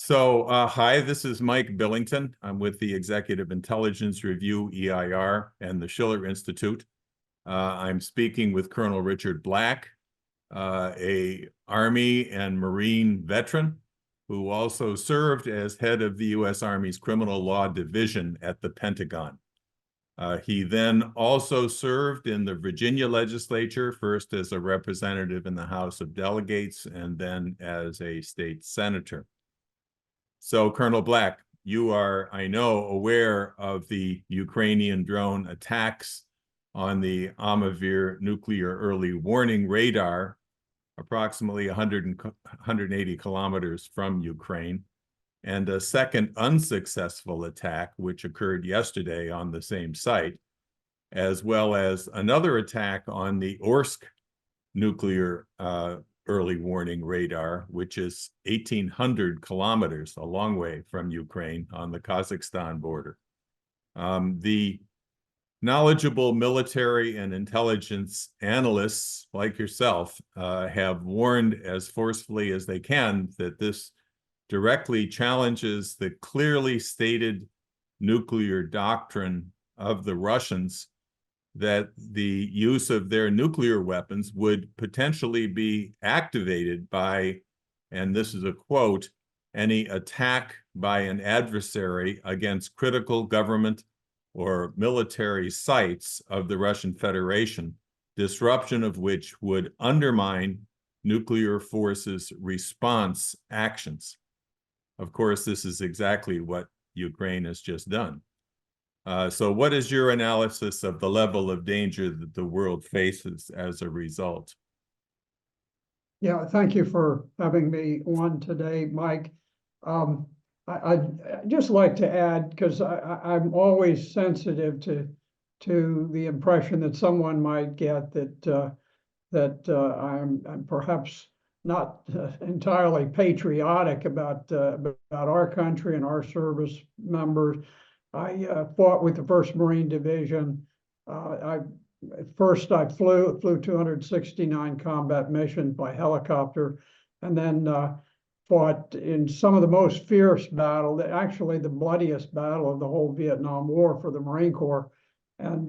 Hi, this is Mike Billington. I'm with the Executive Intelligence Review, EIR, and the Schiller Institute. I'm speaking with Colonel Richard Black, a Army and Marine veteran who also served as head of the U.S. Army's Criminal Law Division at the Pentagon. He then also served in the Virginia legislature, first as a representative in the House of Delegates and then as a state senator. So, Colonel Black, you are, I know, aware of the Ukrainian drone attacks on the Armavir nuclear early warning radar, approximately 180 kilometers from Ukraine, and a second unsuccessful attack, which occurred yesterday on the same site, as well as another attack on the Orsk nuclear early warning radar, which is 1,800 kilometers, a long way from Ukraine on the Kazakhstan border. The knowledgeable military and intelligence analysts like yourself have warned as forcefully as they can that this directly challenges the clearly stated nuclear doctrine of the Russians that the use of their nuclear weapons would potentially be activated by, and this is a quote, any attack by an adversary against critical government or military sites of the Russian Federation, disruption of which would undermine nuclear forces' response actions. Of course, this is exactly what Ukraine has just done. So what is your analysis of the level of danger that the world faces as a result? Yeah, thank you for having me on today, Mike. I'd just like to add, because I'm always sensitive to the impression that someone might get that I'm perhaps not entirely patriotic about our country and our service members. I fought with the 1st Marine Division. First I flew 269 combat missions by helicopter, and then fought in some of the most fierce battle, actually the bloodiest battle of the whole Vietnam War for the Marine Corps. And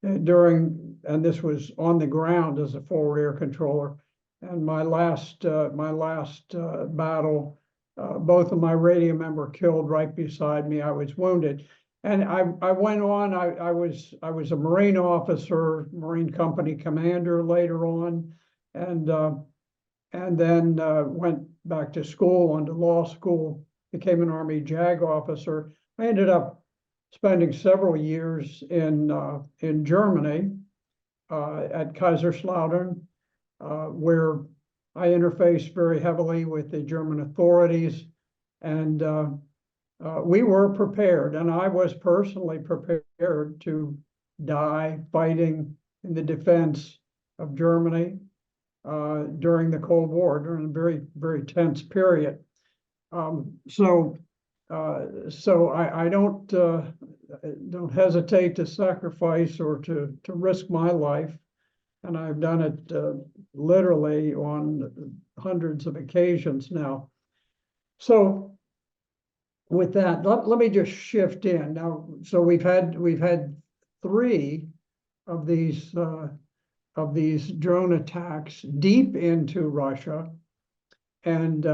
this was on the ground as a forward air controller. And my last battle, both of my radio men were killed right beside me. I was wounded, and I went on. I was a Marine officer, Marine company commander later on, and then went back to school, onto law school, became an Army JAG officer. I ended up spending several years in Germany at Kaiserslautern, where I interfaced very heavily with the German authorities, and we were prepared, and I was personally prepared to die fighting in the defense of Germany during the Cold War, during a very, very tense period. So I don't hesitate to sacrifice or to risk my life. And I've done it literally on hundreds of occasions now. So with that, let me just shift in now. So we've had 3 of these drone attacks deep into Russia, and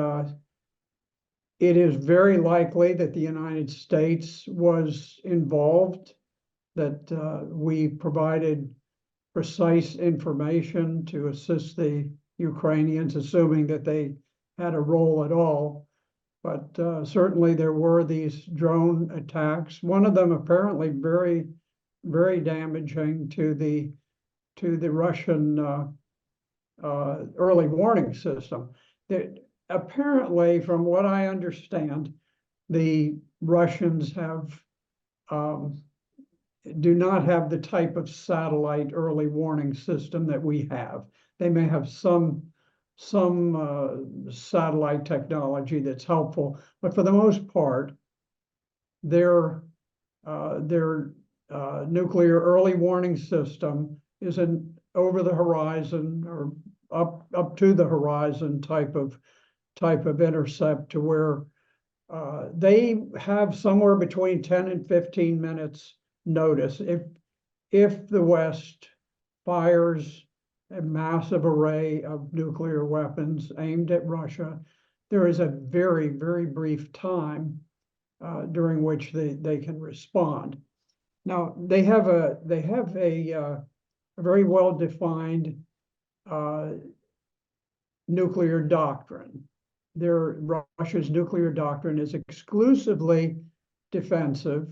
it is very likely that the United States was involved, that we provided precise information to assist the Ukrainians, assuming that they had a role at all. But certainly there were these drone attacks. One of them apparently very, very damaging to the Russian early warning system. Apparently, from what I understand, the Russians do not have the type of satellite early warning system that we have. They may have some satellite technology that's helpful, but for the most part, their nuclear early warning system is an over the horizon or up to the horizon type of intercept, to where They have somewhere between 10 and 15 minutes notice. If the West fires a massive array of nuclear weapons aimed at Russia, there is a very, very brief time during which they can respond. Now, they have a very well-defined nuclear doctrine. Russia's nuclear doctrine is exclusively defensive,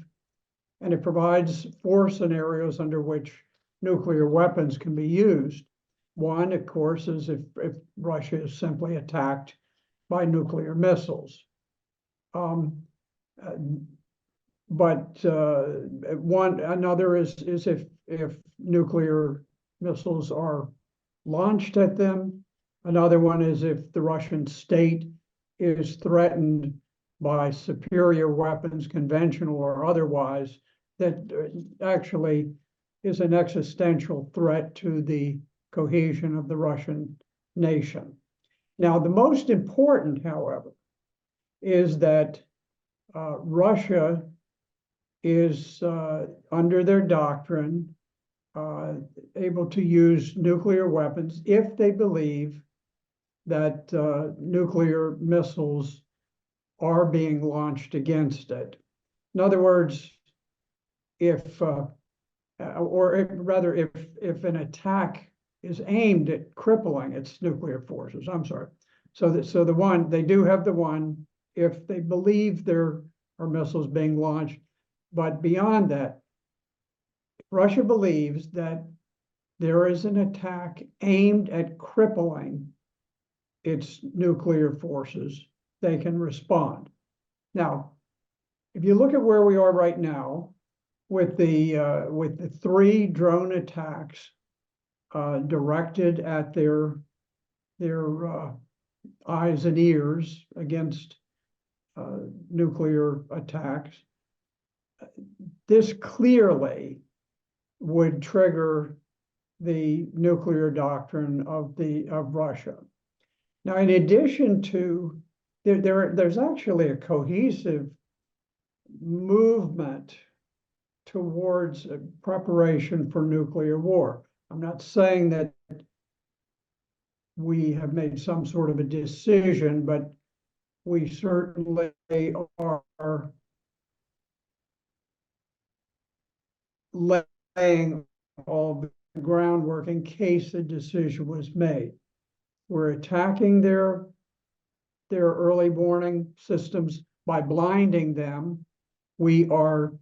and it provides 4 scenarios under which nuclear weapons can be used. One, of course, is if Russia is simply attacked by nuclear missiles. Another is if nuclear missiles are launched at them. Another one is if the Russian state is threatened by superior weapons, conventional or otherwise, that actually is an existential threat to the cohesion of the Russian nation. Now, the most important, however, is that Russia is, under their doctrine, able to use nuclear weapons if they believe that nuclear missiles are being launched against it. In other words, if an attack is aimed at crippling its nuclear forces, I'm sorry. So they do have the one if they believe there are missiles being launched, but beyond that, Russia believes that there is an attack aimed at crippling its nuclear forces, they can respond. Now, if you look at where we are right now with the 3 drone attacks directed at their eyes and ears against nuclear attacks, this clearly would trigger the nuclear doctrine of Russia. Now, in addition to, there's actually a cohesive movement towards a preparation for nuclear war. I'm not saying that we have made some sort of a decision, but we certainly are laying all the groundwork in case a decision was made. We're attacking their early warning systems by blinding them. We are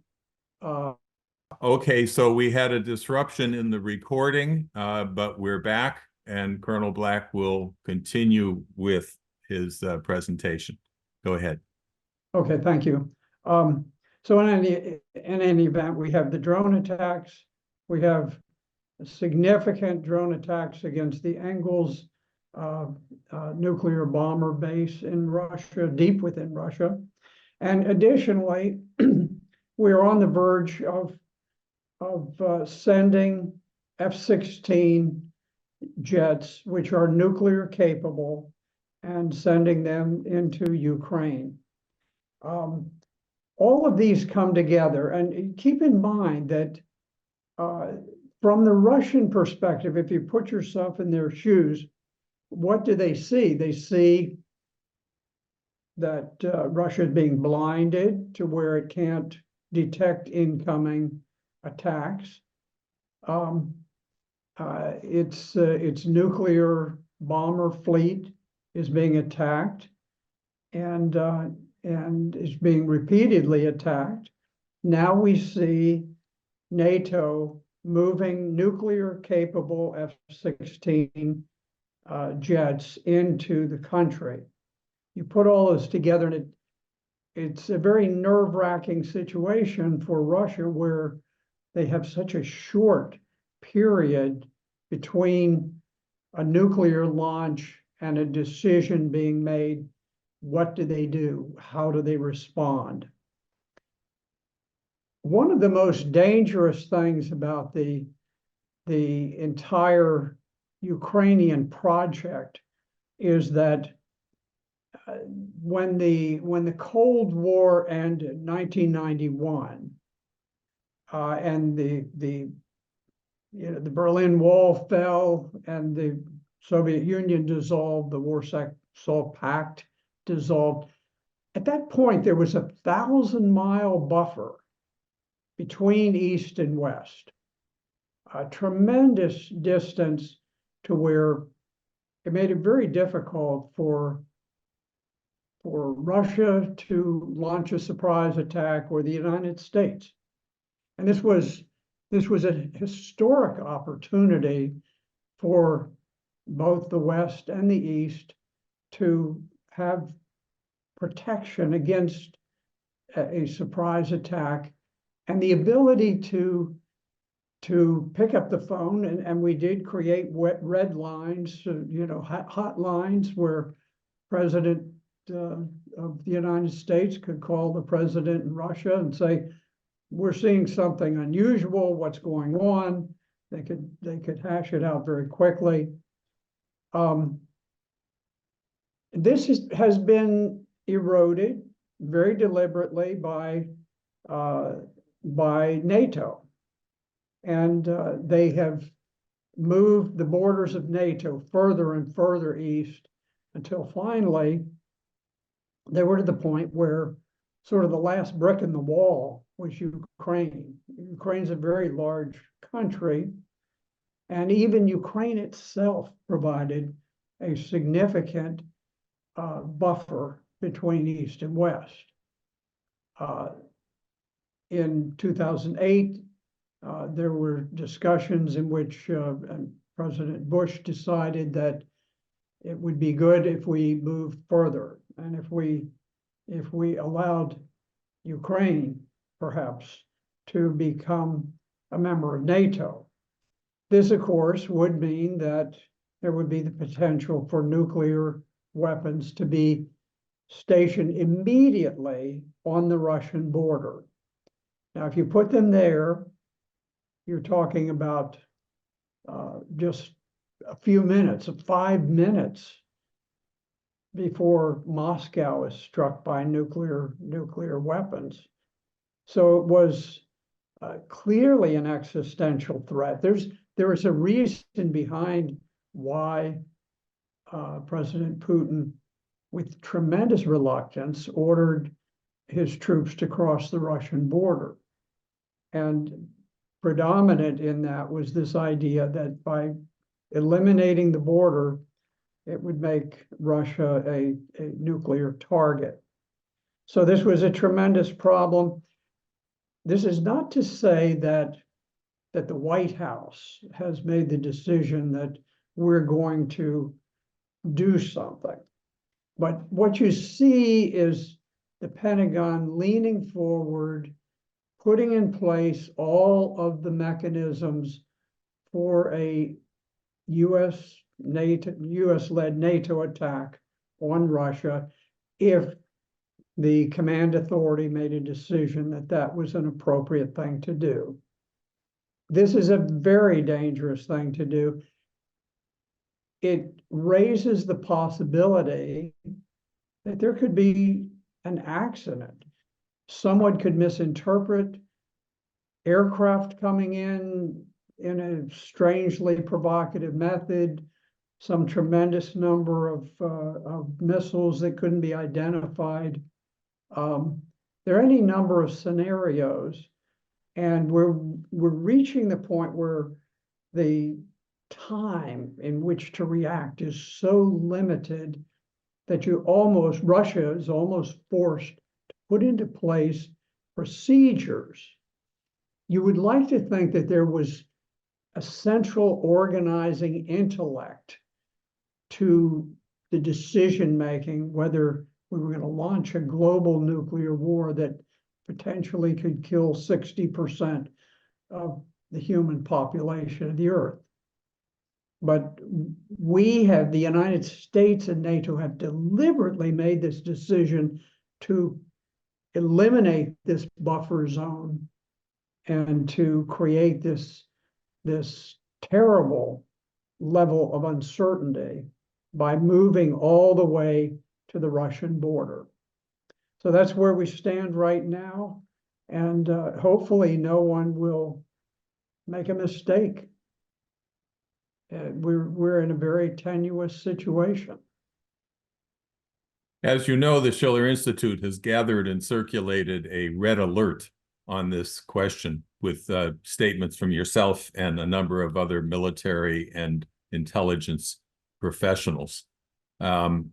Okay, so we had a disruption in the recording, but we're back, and Colonel Black will continue with his presentation. Go ahead. Okay, thank you. So in any event, we have the drone attacks. We have significant drone attacks against the Engels nuclear bomber base in Russia, deep within Russia. And additionally, we are on the verge of sending F-16 jets, which are nuclear capable, and sending them into Ukraine. All of these come together, and keep in mind that from the Russian perspective, if you put yourself in their shoes, what do they see? They see that Russia is being blinded to where it can't detect incoming attacks. Its nuclear bomber fleet is being attacked and is being repeatedly attacked. Now we see NATO moving nuclear-capable F-16 jets into the country. You put all this together, and it's a very nerve-wracking situation for Russia, where they have such a short period between a nuclear launch and a decision being made. What do they do? How do they respond? One of the most dangerous things about the entire Ukrainian project is that when the Cold War ended, 1991, and the Berlin Wall fell and the Soviet Union dissolved, the Warsaw Pact dissolved. At that point, there was a 1,000-mile buffer between East and West, a tremendous distance to where it made it very difficult for Russia to launch a surprise attack, or the United States. And this was a historic opportunity for both the West and the East to have protection against a surprise attack, and the ability to pick up the phone, and we did create red lines, hotlines where President of the United States could call the president in Russia and say, we're seeing something unusual, what's going on? They could hash it out very quickly. This has been eroded very deliberately by NATO. And they have moved the borders of NATO further and further east until finally they were to the point where sort of the last brick in the wall was Ukraine. Ukraine's a very large country, and even Ukraine itself provided a significant buffer between East and West. In 2008, there were discussions in which President Bush decided that it would be good if we moved further, and if we allowed Ukraine perhaps to become a member of NATO. This, of course, would mean that there would be the potential for nuclear weapons to be stationed immediately on the Russian border. Now, if you put them there, you're talking about just a few minutes, 5 minutes before Moscow is struck by nuclear weapons. So it was clearly an existential threat. There is a reason behind why President Putin, with tremendous reluctance, ordered his troops to cross the Russian border. And predominant in that was this idea that by eliminating the border, it would make Russia a nuclear target. So this was a tremendous problem. This is not to say that the White House has made the decision that we're going to do something. But what you see is the Pentagon leaning forward, putting in place all of the mechanisms for a US-led NATO attack on Russia if the command authority made a decision that that was an appropriate thing to do. This is a very dangerous thing to do. It raises the possibility that there could be an accident. Someone could misinterpret aircraft coming in a strangely provocative method, some tremendous number of missiles that couldn't be identified. There are any number of scenarios, and we're reaching the point where the time in which to react is so limited that Russia is almost forced to put into place procedures. You would like to think that there was a central organizing intellect to the decision-making, whether we were going to launch a global nuclear war that potentially could kill 60% of the human population of the Earth. But the United States and NATO have deliberately made this decision to eliminate this buffer zone and to create this terrible level of uncertainty by moving all the way to the Russian border. So that's where we stand right now, and hopefully no one will make a mistake. We're in a very tenuous situation. As you know, the Schiller Institute has gathered and circulated a red alert on this question with statements from yourself and a number of other military and intelligence professionals. And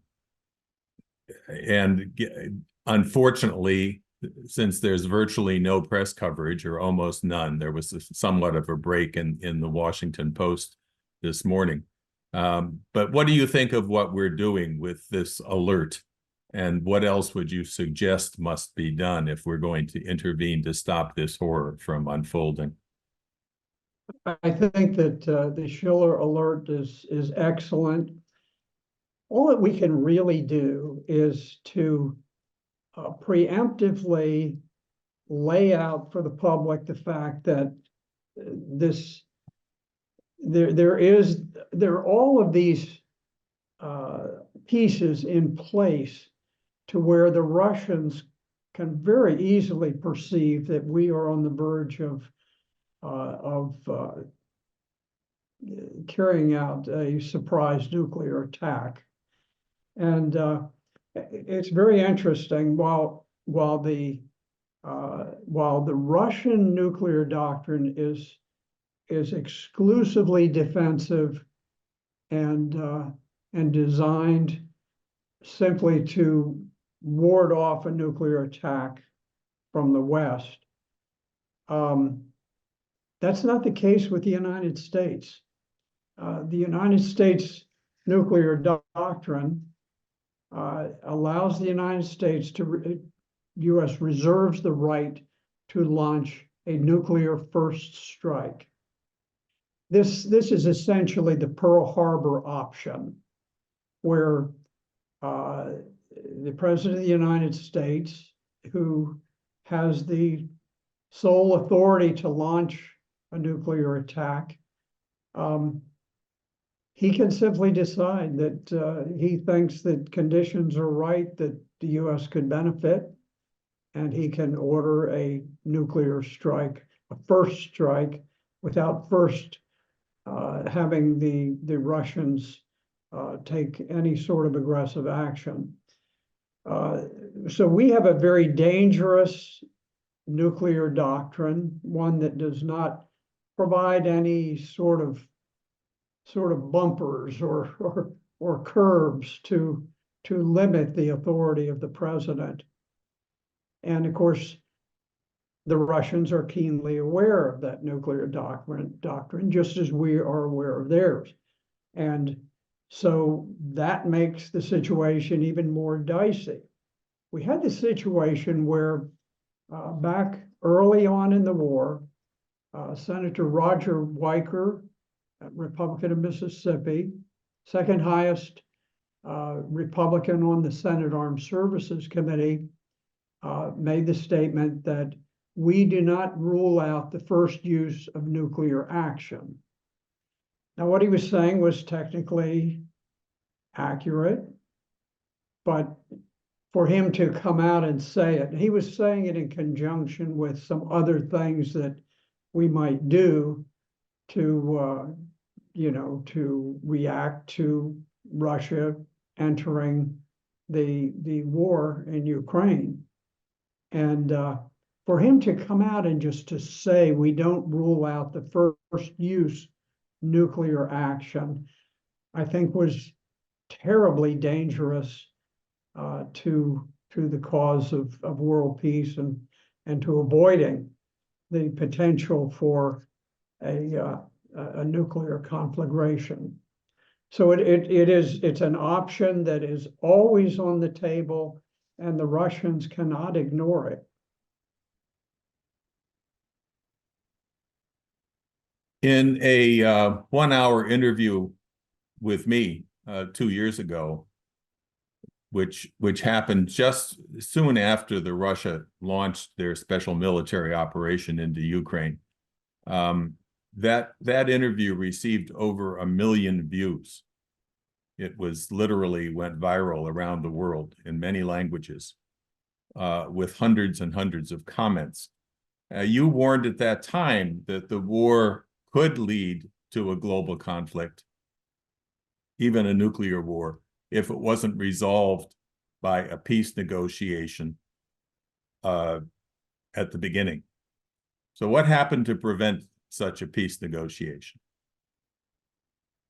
unfortunately, since there's virtually no press coverage or almost none, there was somewhat of a break in the Washington Post this morning. But what do you think of what we're doing with this alert? And what else would you suggest must be done if we're going to intervene to stop this horror from unfolding? I think that the Schiller alert is excellent. All that we can really do is to preemptively lay out for the public the fact that there are all of these pieces in place to where the Russians can very easily perceive that we are on the verge of carrying out a surprise nuclear attack. And it's very interesting. While the Russian nuclear doctrine is exclusively defensive and designed simply to ward off a nuclear attack from the West, that's not the case with the United States. The United States nuclear doctrine allows the United States U.S. reserves the right to launch a nuclear first strike. This is essentially the Pearl Harbor option, where the President of the United States, who has the sole authority to launch a nuclear attack, he can simply decide that he thinks that conditions are right, that the U.S. could benefit, and he can order a nuclear strike, a first strike, without first having the Russians take any sort of aggressive action. So we have a very dangerous nuclear doctrine, one that does not provide any sort of bumpers or curbs to limit the authority of the president. And of course, the Russians are keenly aware of that nuclear doctrine, just as we are aware of theirs. And so that makes the situation even more dicey. We had the situation where back early on in the war, Senator Roger Wiker, Republican of Mississippi, second highest Republican on the Senate Armed Services Committee, made the statement that we do not rule out the first use of nuclear action. Now, what he was saying was technically accurate, but for him to come out and say it, he was saying it in conjunction with some other things that we might do to, to react to Russia entering the war in Ukraine. And for him to come out and just to say we don't rule out the first use nuclear action, I think was terribly dangerous to the cause of world peace and to avoiding the potential for a nuclear conflagration. So it's an option that is always on the table, and the Russians cannot ignore it. In a 1-hour interview with me 2 years ago, which happened just soon after Russia launched their special military operation into Ukraine, that interview received over 1 million views. It was literally went viral around the world in many languages, with hundreds and hundreds of comments. You warned at that time that the war could lead to a global conflict, even a nuclear war, if it wasn't resolved by a peace negotiation at the beginning. So what happened to prevent such a peace negotiation?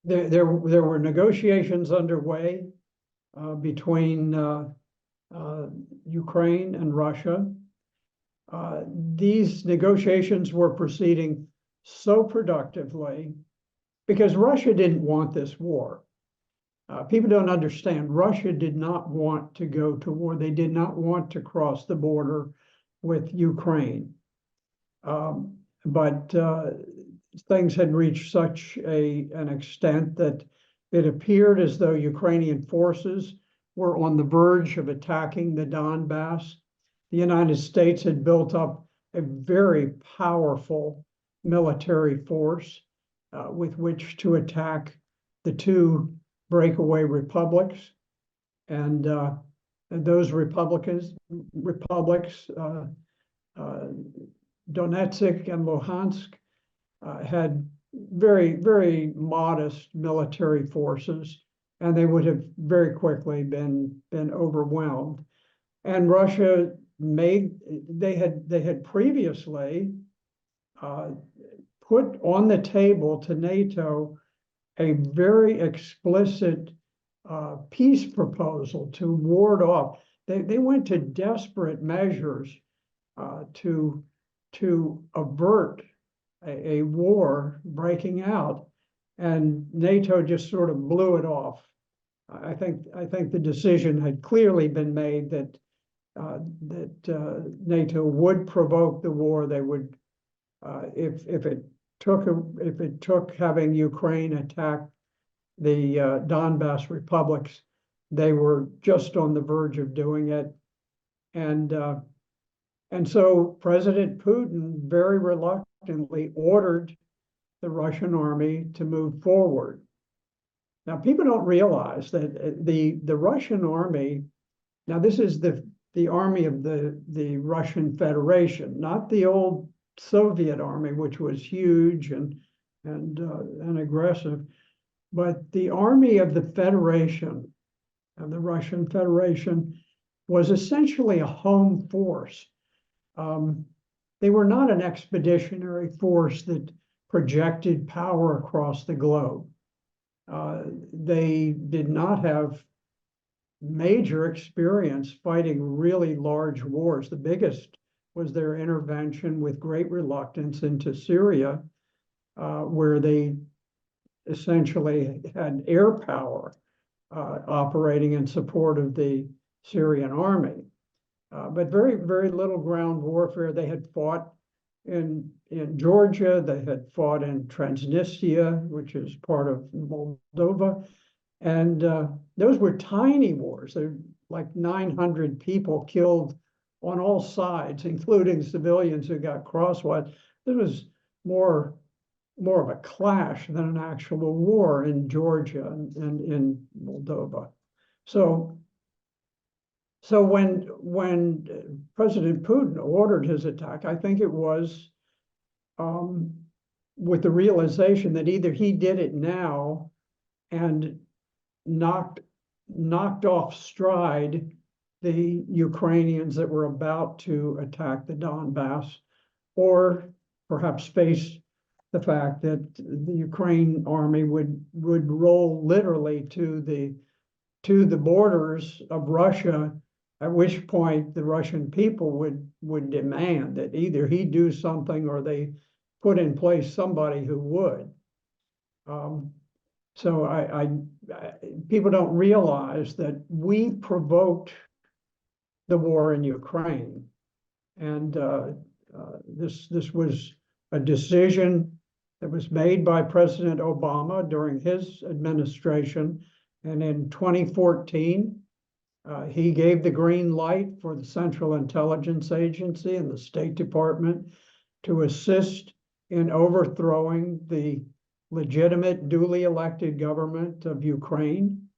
There were negotiations underway between Ukraine and Russia. These negotiations were proceeding so productively because Russia didn't want this war. People don't understand. Russia did not want to go to war. They did not want to cross the border with Ukraine. But things had reached such an extent that it appeared as though Ukrainian forces were on the verge of attacking the Donbass. The United States had built up a very powerful military force with which to attack the two breakaway republics. And those republics, Donetsk and Luhansk, had very, very modest military forces, and they would have very quickly been overwhelmed. And Russia they had previously put on the table to NATO a very explicit peace proposal to ward off. They went to desperate measures to avert a war breaking out, and NATO just sort of blew it off. I think the decision had clearly been made that NATO would provoke the war. They would, if it took having Ukraine attack the Donbass republics, they were just on the verge of doing it, and so President Putin very reluctantly ordered the Russian army to move forward. Now, people don't realize that the Russian army, now this is the army of the Russian Federation, not the old Soviet army, which was huge and aggressive, but the army of the Federation, of the Russian Federation, was essentially a home force. They were not an expeditionary force that projected power across the globe. They did not have major experience fighting really large wars. The biggest was their intervention with great reluctance into Syria, where they essentially had air power operating in support of the Syrian army. But very, very little ground warfare. They had fought in Georgia, they had fought in Transnistria, which is part of Moldova. And those were tiny wars. They're like 900 people killed on all sides, including civilians who got crosswise. This was more of a clash than an actual war in Georgia and in Moldova. So when President Putin ordered his attack, I think it was with the realization that either he did it now and knocked off stride the Ukrainians that were about to attack the Donbass, or perhaps face the fact that the Ukraine army would roll literally to the borders of Russia, at which point the Russian people would demand that either he do something or they put in place somebody who would. So people don't realize that we provoked the war in Ukraine, and this was a decision that was made by President Obama during his administration, and in 2014, he gave the green light for the Central Intelligence Agency and the State Department to assist in overthrowing the legitimate, duly elected government of Ukraine.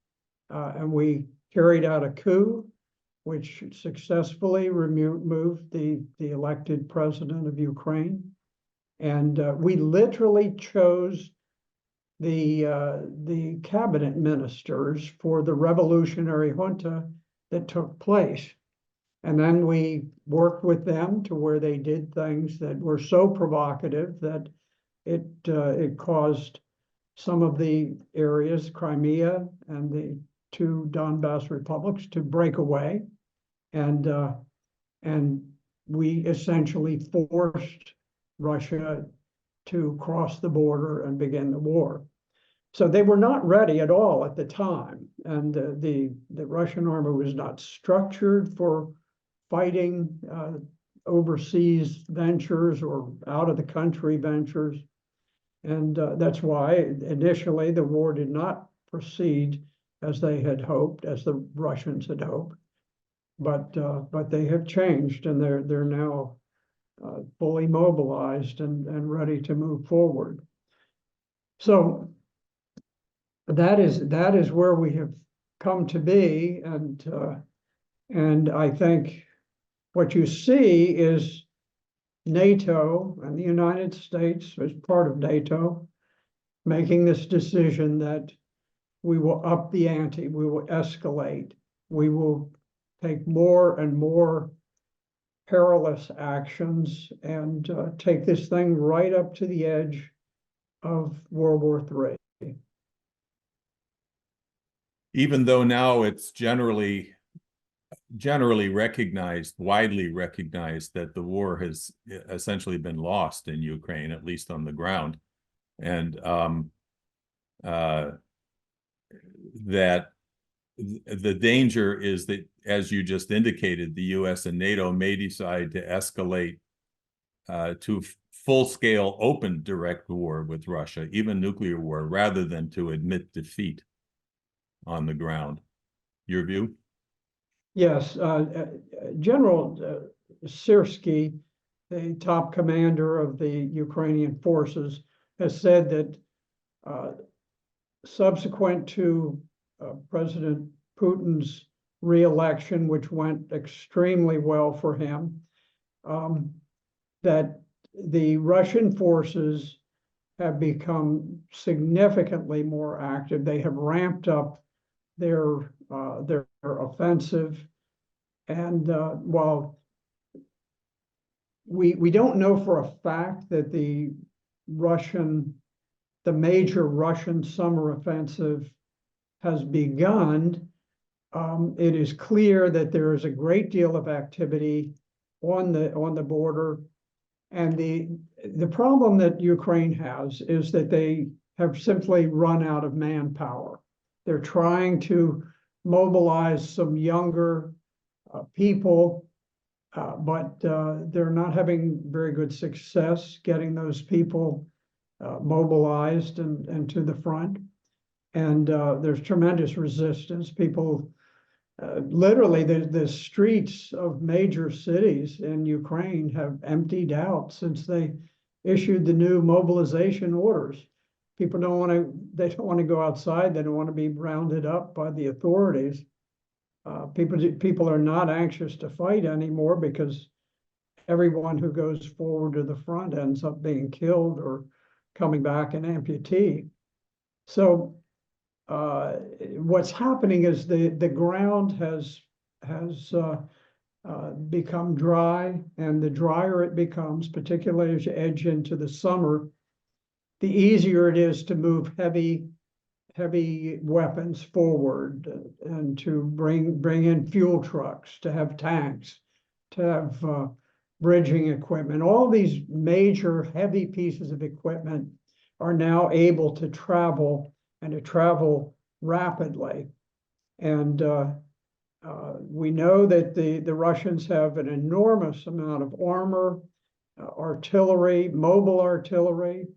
and we carried out a coup, which successfully removed the elected president of Ukraine. And we literally chose the cabinet ministers for the revolutionary junta that took place. And then we worked with them to where they did things that were so provocative that it caused some of the areas, Crimea and the two Donbass republics, to break away. And we essentially forced Russia to cross the border and begin the war. So they were not ready at all at the time. And the Russian army was not structured for fighting overseas ventures or out of the country ventures. And that's why initially the war did not proceed as they had hoped, as the Russians had hoped. But they have changed, and they're now fully mobilized and ready to move forward. So that is where we have come to be, and I think what you see is NATO and the United States, as part of NATO, making this decision that we will up the ante, we will escalate, we will take more and more perilous actions and take this thing right up to the edge of World War III. Even though now it's generally recognized, widely recognized, that the war has essentially been lost in Ukraine, at least on the ground, and that the danger is that, as you just indicated, the US and NATO may decide to escalate to full-scale open direct war with Russia, even nuclear war, rather than to admit defeat on the ground. Your view? Yes, General Syrskyi, the top commander of the Ukrainian forces, has said that subsequent to President Putin's re-election, which went extremely well for him, that the Russian forces have become significantly more active. They have ramped up their offensive, and while we don't know for a fact that the major Russian summer offensive has begun, it is clear that there is a great deal of activity on the border. And the problem that Ukraine has is that they have simply run out of manpower. They're trying to mobilize some younger people, but they're not having very good success getting those people mobilized and to the front. And there's tremendous resistance. People, literally, the streets of major cities in Ukraine have emptied out since they issued the new mobilization orders. People they don't want to go outside. They don't want to be rounded up by the authorities. People are not anxious to fight anymore because everyone who goes forward to the front ends up being killed or coming back an amputee. So what's happening is the ground has become dry, and the drier it becomes, particularly as you edge into the summer, the easier it is to move heavy weapons forward and to bring in fuel trucks, to have tanks, to have bridging equipment. All these major heavy pieces of equipment are now able to travel, and to travel rapidly. And we know that the Russians have an enormous amount of armor, artillery, mobile artillery.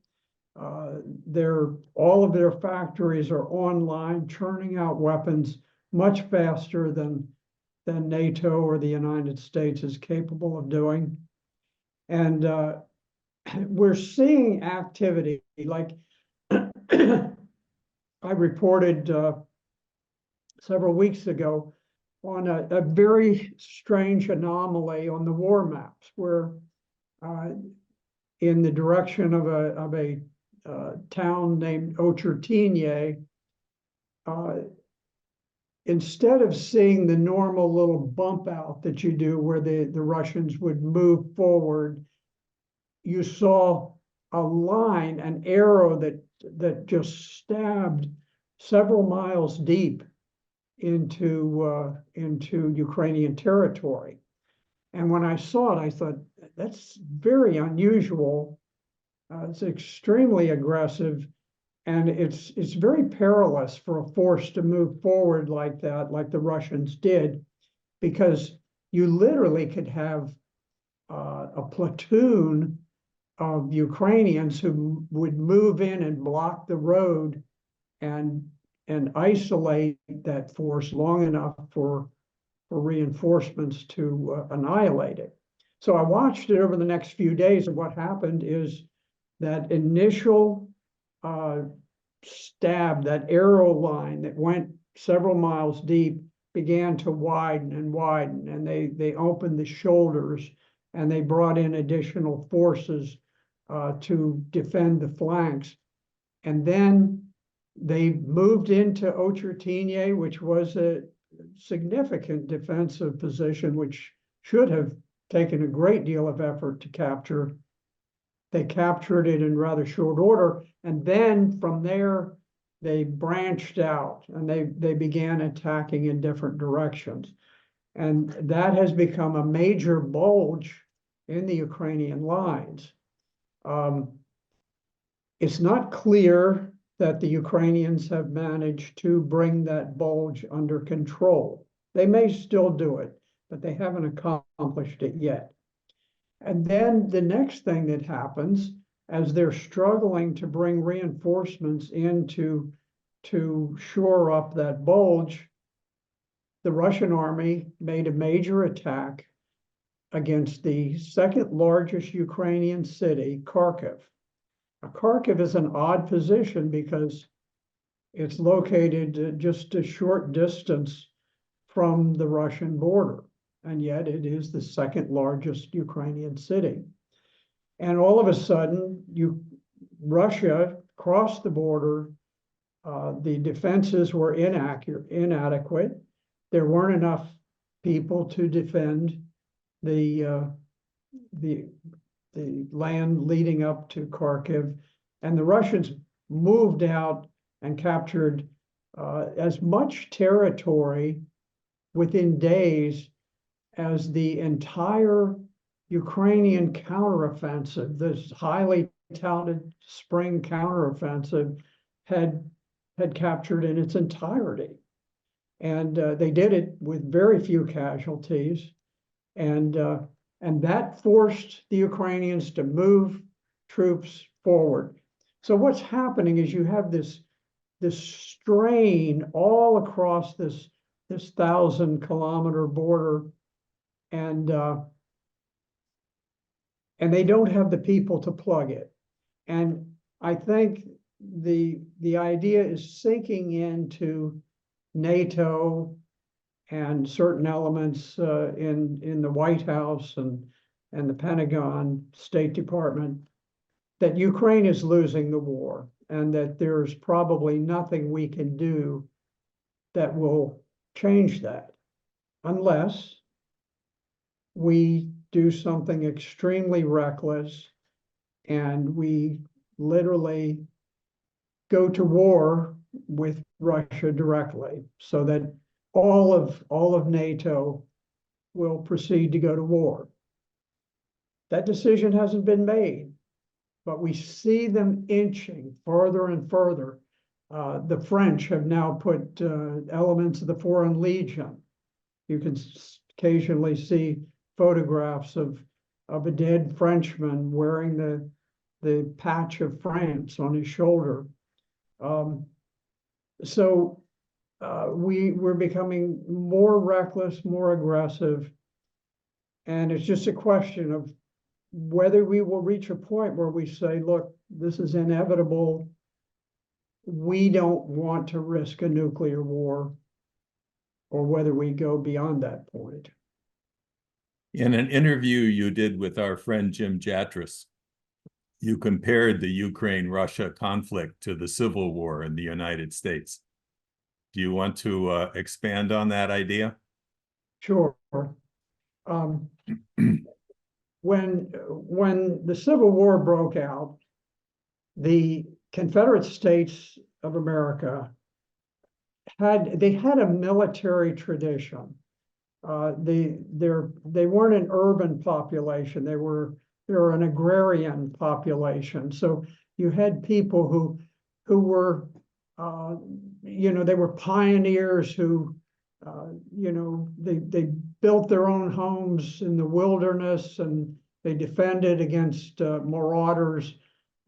All of their factories are online, churning out weapons much faster than NATO or the United States is capable of doing. And we're seeing activity like I reported several weeks ago on a very strange anomaly on the war maps, where in the direction of a town named Ochertinye, instead of seeing the normal little bump out that you do where the Russians would move forward, you saw a line, an arrow that just stabbed several miles deep into Ukrainian territory. And when I saw it, I thought, that's very unusual. It's extremely aggressive, and it's very perilous for a force to move forward like that, like the Russians did, because you literally could have a platoon of Ukrainians who would move in and block the road and isolate that force long enough for reinforcements to annihilate it. So I watched it over the next few days, and what happened is that initial stab, that arrow line that went several miles deep, began to widen and widen, and they opened the shoulders, and they brought in additional forces to defend the flanks. And then they moved into Ochertinye, which was a significant defensive position, which should have taken a great deal of effort to capture. They captured it in rather short order, and then from there they branched out and they began attacking in different directions. And that has become a major bulge in the Ukrainian lines. It's not clear that the Ukrainians have managed to bring that bulge under control. They may still do it, but they haven't accomplished it yet. And then the next thing that happens, as they're struggling to bring reinforcements in to shore up that bulge, the Russian army made a major attack against the second largest Ukrainian city, Kharkiv. Now, Kharkiv is an odd position because it's located just a short distance from the Russian border, and yet it is the second largest Ukrainian city. And all of a sudden, Russia crossed the border. The defenses were inadequate. There weren't enough people to defend the land leading up to Kharkiv, and the Russians moved out and captured as much territory within days as the entire Ukrainian counteroffensive, this highly touted spring counteroffensive, had captured in its entirety. And they did it with very few casualties. And that forced the Ukrainians to move troops forward. So what's happening is you have this strain all across this 1,000-kilometer border, and they don't have the people to plug it. And I think the idea is sinking into NATO and certain elements in the White House and the Pentagon, State Department, that Ukraine is losing the war, and that there's probably nothing we can do that will change that, unless we do something extremely reckless and we literally go to war with Russia directly, so that all of NATO will proceed to go to war. That decision hasn't been made, but we see them inching further and further. The French have now put elements of the Foreign Legion. You can occasionally see photographs of a dead Frenchman wearing the patch of France on his shoulder. So we're becoming more reckless, more aggressive, and it's just a question of whether we will reach a point where we say, look, this is inevitable. We don't want to risk a nuclear war. or whether we go beyond that point. In an interview you did with our friend Jim Jatras, you compared the Ukraine-Russia conflict to the Civil War in the United States. Do you want to expand on that idea? Sure. When the Civil War broke out, the Confederate States of America had a military tradition. They weren't an urban population. They were an agrarian population. So you had people who were they were pioneers who they built their own homes in the wilderness, and they defended against marauders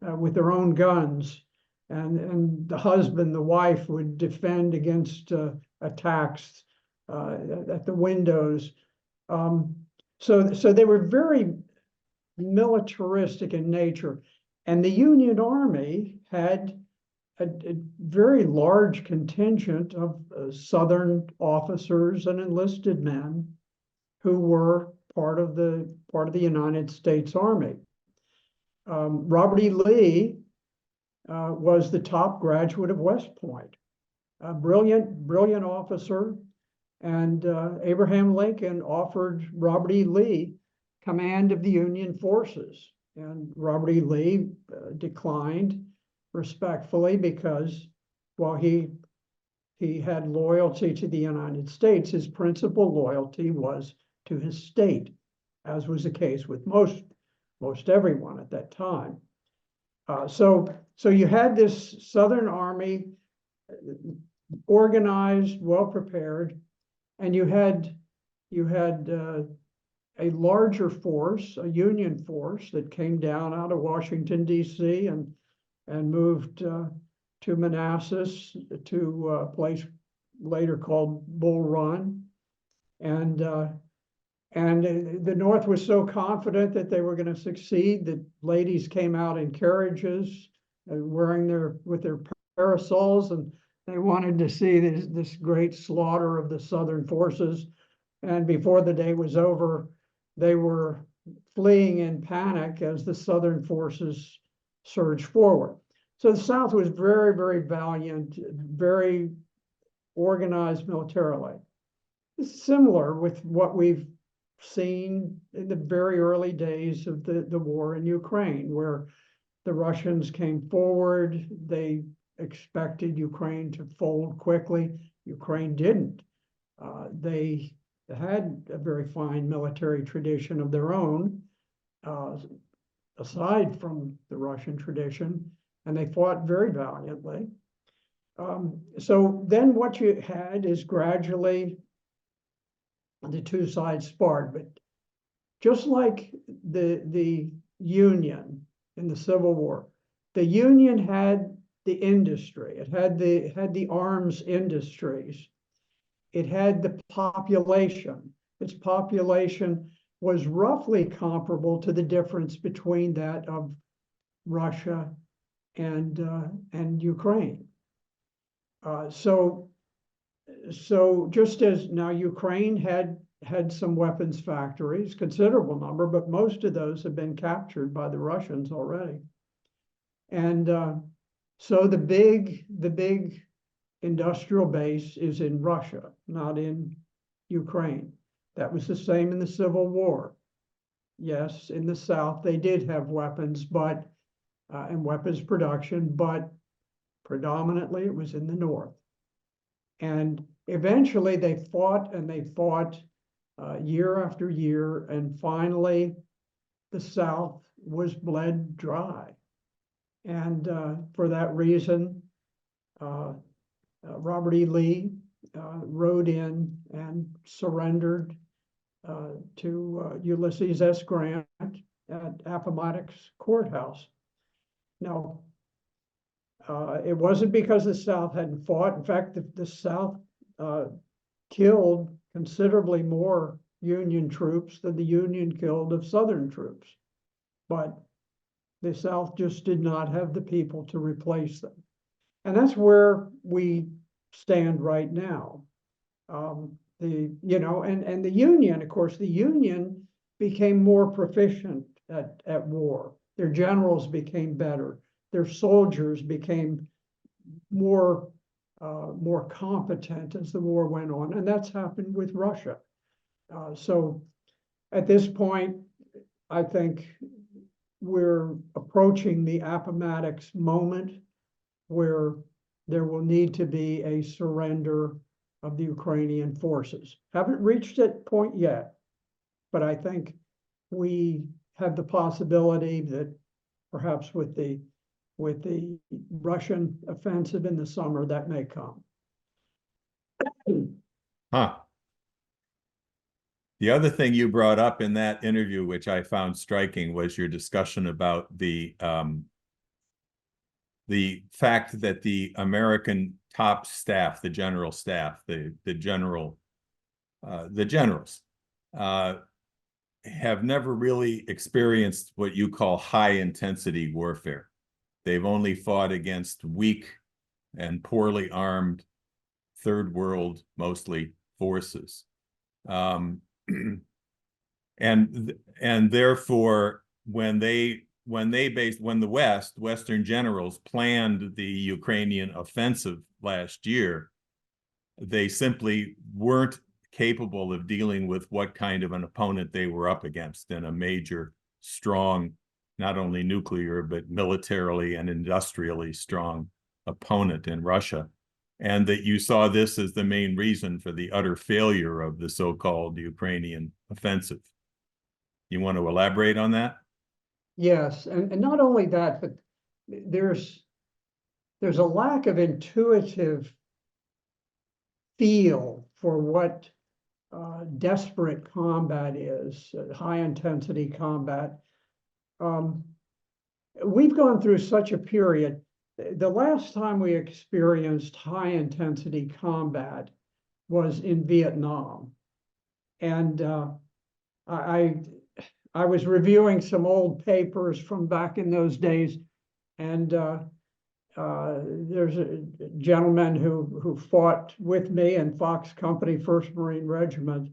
with their own guns. And the husband, the wife would defend against attacks at the windows. So they were very militaristic in nature. And the Union Army had a very large contingent of Southern officers and enlisted men who were part of the United States Army. Robert E. Lee was the top graduate of West Point, a brilliant officer, and Abraham Lincoln offered Robert E. Lee command of the Union forces, and Robert E. Lee declined respectfully, because while he had loyalty to the United States, his principal loyalty was to his state, as was the case with most everyone at that time. So you had this Southern Army organized, well prepared, and you had a larger force, a Union force that came down out of Washington, D.C. and moved to Manassas, to a place later called Bull Run. And the North was so confident that they were going to succeed that ladies came out in carriages, with their parasols, and they wanted to see this great slaughter of the Southern forces. And before the day was over, they were fleeing in panic as the Southern forces surged forward. So the South was very, very valiant, very organized militarily. It's similar with what we've seen in the very early days of the war in Ukraine, where the Russians came forward. They expected Ukraine to fold quickly. Ukraine didn't. They had a very fine military tradition of their own, aside from the Russian tradition, and they fought very valiantly. So then what you had is gradually the two sides sparred. But just like the Union in the Civil War, the Union had the industry. It had the arms industries. It had the population. Its population was roughly comparable to the difference between that of Russia and Ukraine. So just as now Ukraine had some weapons factories, considerable number, but most of those have been captured by the Russians already. And so the big industrial base is in Russia, not in Ukraine. That was the same in the Civil War. Yes, in the South, they did have weapons, but and weapons production, but predominantly it was in the North. And eventually they fought year after year, and finally the South was bled dry. And for that reason, Robert E. Lee rode in and surrendered to Ulysses S. Grant at Appomattox Courthouse. Now, it wasn't because the South hadn't fought. In fact, the South killed considerably more Union troops than the Union killed of Southern troops. But the South just did not have the people to replace them. And that's where we stand right now. And the Union, of course, the Union became more proficient at war. Their generals became better. Their soldiers became more competent as the war went on, and that's happened with Russia. So at this point, I think we're approaching the Appomattox moment where there will need to be a surrender of the Ukrainian forces. Haven't reached that point yet, but I think we have the possibility that perhaps with the Russian offensive in the summer, that may come. Huh. The other thing you brought up in that interview, which I found striking, was your discussion about the fact that the American top staff, the general staff, the generals, have never really experienced what you call high-intensity warfare. They've only fought against weak and poorly armed third world, mostly, forces. And therefore, when the Western generals planned the Ukrainian offensive last year, they simply weren't capable of dealing with what kind of an opponent they were up against in a major, strong, not only nuclear, but militarily and industrially strong opponent in Russia. And that you saw this as the main reason for the utter failure of the so-called Ukrainian offensive. You want to elaborate on that? Yes, and not only that, but there's a lack of intuitive feel for what desperate combat is, high-intensity combat. We've gone through such a period. The last time we experienced high-intensity combat was in Vietnam. And I was reviewing some old papers from back in those days, and there's a gentleman who fought with me in Fox Company, 1st Marine Regiment,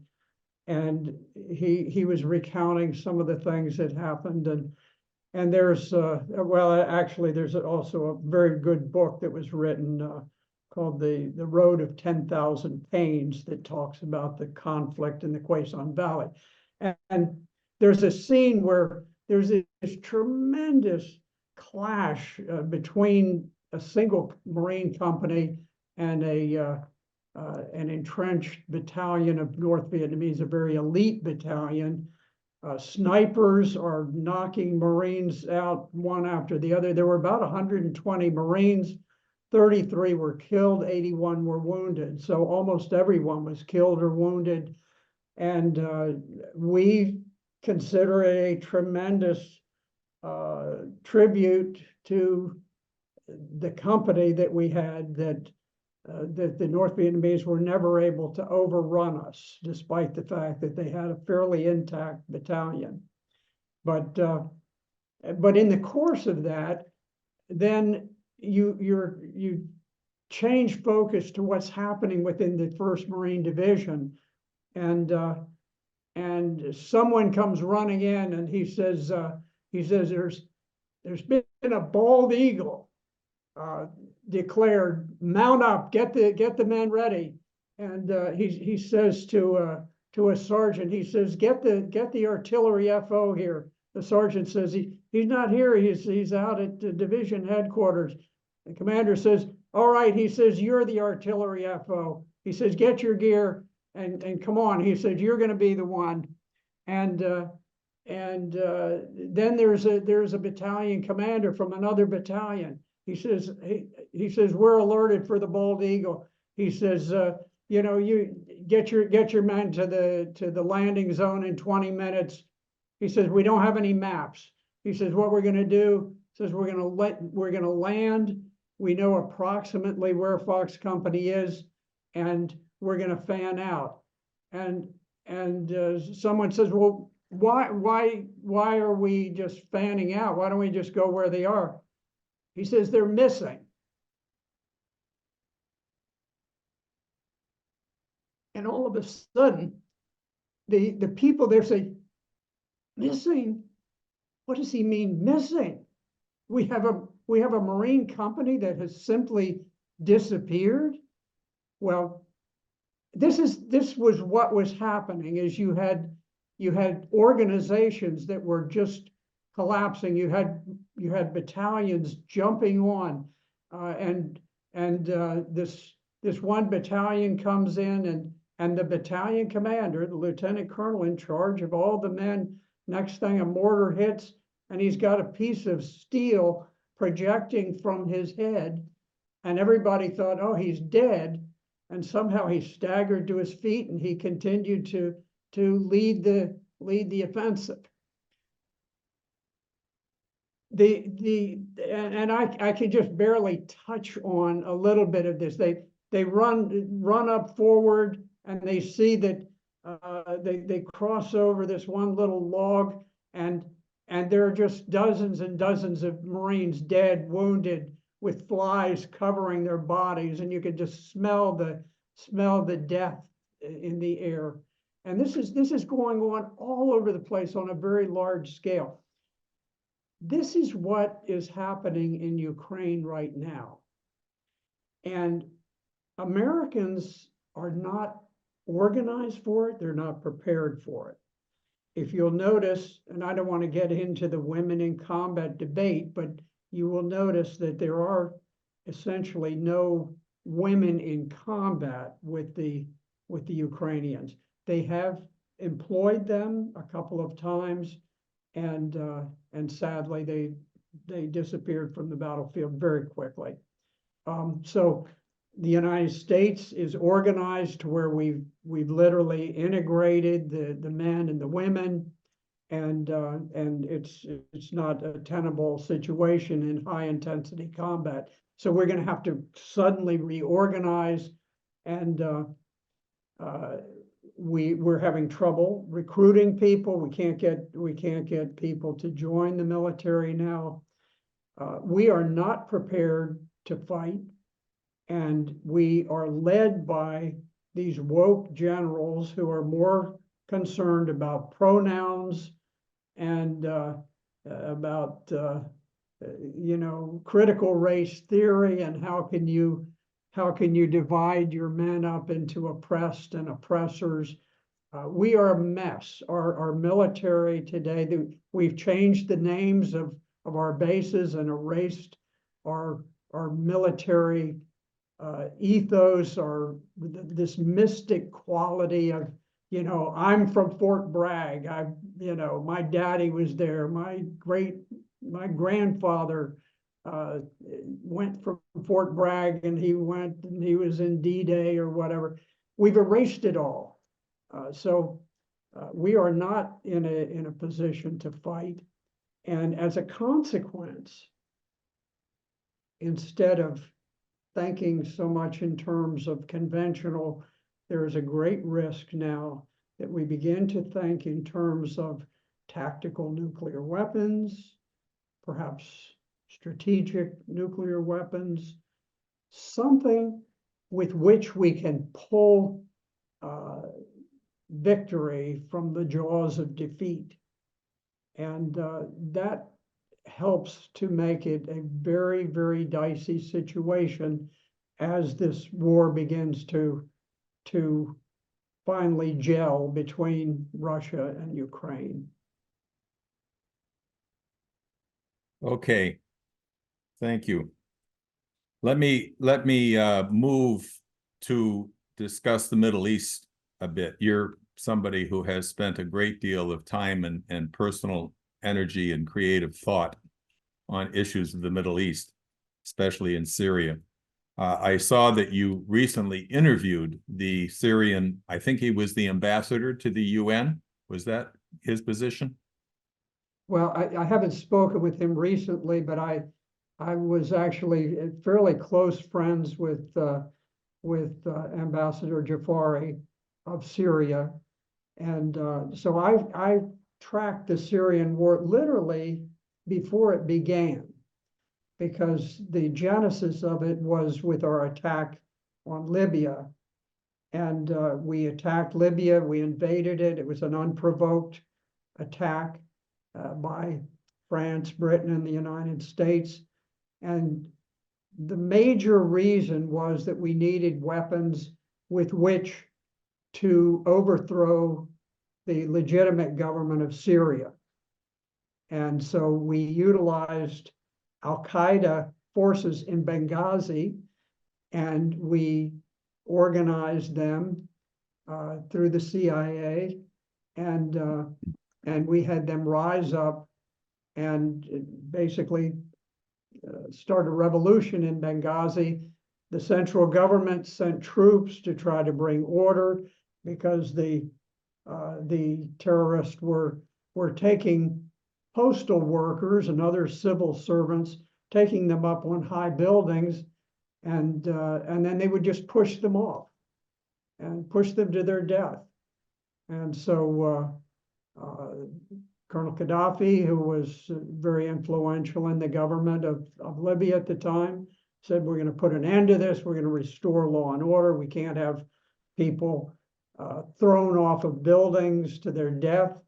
and he was recounting some of the things that happened. And there's actually there's also a very good book that was written called The Road of 10,000 Pains that talks about the conflict in the Quezon Valley. And there's a scene where there's this tremendous clash between a single Marine company and an entrenched battalion of North Vietnamese, a very elite battalion. Snipers are knocking Marines out one after the other. There were about 120 Marines, 33 were killed, 81 were wounded. So almost everyone was killed or wounded. And we consider it a tremendous tribute to the company that we had, that the North Vietnamese were never able to overrun us, despite the fact that they had a fairly intact battalion. But in the course of that, then you change focus to what's happening within the 1st Marine Division, and someone comes running in and he says there's been a bald eagle declared, mount up, get the men ready. And he says to a sergeant, he says, get the artillery FO here. The sergeant says he's not here, he's out at the division headquarters. The commander says, all right, he says, you're the artillery FO. He says, get your gear and come on. He says, you're going to be the one. And then there's a battalion commander from another battalion. He says, we're alerted for the bald eagle. He says, you get your men to the landing zone in 20 minutes. He says, we don't have any maps. He says, what we're going to do, says we're going to land. We know approximately where Fox Company is, and we're going to fan out. And someone says, well, why are we just fanning out? Why don't we just go where they are? He says, they're missing. And all of a sudden, the people there say, missing? What does he mean missing? We have a marine company that has simply disappeared. Well, this was what was happening. Is you had organizations that were just collapsing. You had battalions jumping on, and this one battalion comes in, and the battalion commander, the lieutenant colonel in charge of all the men. Next thing, a mortar hits, and he's got a piece of steel projecting from his head, and everybody thought, oh, he's dead. And somehow he staggered to his feet, and he continued to lead the offensive. I can just barely touch on a little bit of this. They run up forward, and they see that they cross over this one little log, and there are just dozens and dozens of Marines dead, wounded, with flies covering their bodies, and you could just smell the death in the air. And this is going on all over the place on a very large scale. This is what is happening in Ukraine right now. And Americans are not organized for it. They're not prepared for it. If you'll notice, and I don't want to get into the women in combat debate, but you will notice that there are essentially no women in combat with the Ukrainians. They have employed them a couple of times, and sadly they disappeared from the battlefield very quickly. So the United States is organized to where we've literally integrated the men and the women, and it's not a tenable situation in high intensity combat. So we're going to have to suddenly reorganize, and we're having trouble recruiting people. We can't get people to join the military now. We are not prepared to fight, and we are led by these woke generals who are more concerned about pronouns and about critical race theory, and how can you divide your men up into oppressed and oppressors. We are a mess. Our military today, we've changed the names of our bases and erased our military ethos, or this mystic quality of, I'm from Fort Bragg. My daddy was there. My grandfather went from Fort Bragg, and he was in D-Day or whatever. We've erased it all. So we are not in a position to fight. And as a consequence, instead of thinking so much in terms of conventional, there is a great risk now that we begin to think in terms of tactical nuclear weapons, perhaps strategic nuclear weapons, something with which we can pull victory from the jaws of defeat. And that helps to make it a very, very dicey situation as this war begins to finally gel between Russia and Ukraine. Okay, thank you. Let me move to discuss the Middle East a bit. You're somebody who has spent a great deal of time and personal energy and creative thought on issues of the Middle East, especially in Syria. I saw that you recently interviewed the Syrian, I think he was the ambassador to the UN. Was that his position? Well, I haven't spoken with him recently, but I was actually fairly close friends with Ambassador Jafari of Syria. And so I tracked the Syrian war literally before it began, because the genesis of it was with our attack on Libya. and we attacked Libya. We invaded it. It was an unprovoked attack by France, Britain, and the United States. And the major reason was that we needed weapons with which to overthrow the legitimate government of Syria. And so we utilized Al-Qaeda forces in Benghazi, and we organized them through the CIA, and we had them rise up and basically start a revolution in Benghazi. The central government sent troops to try to bring order because the terrorists were taking postal workers and other civil servants, taking them up on high buildings, and then they would just push them off and push them to their death. And so Colonel Gaddafi, who was very influential in the government of Libya at the time, said, we're going to put an end to this. We're going to restore law and order. We can't have people thrown off of buildings to their death.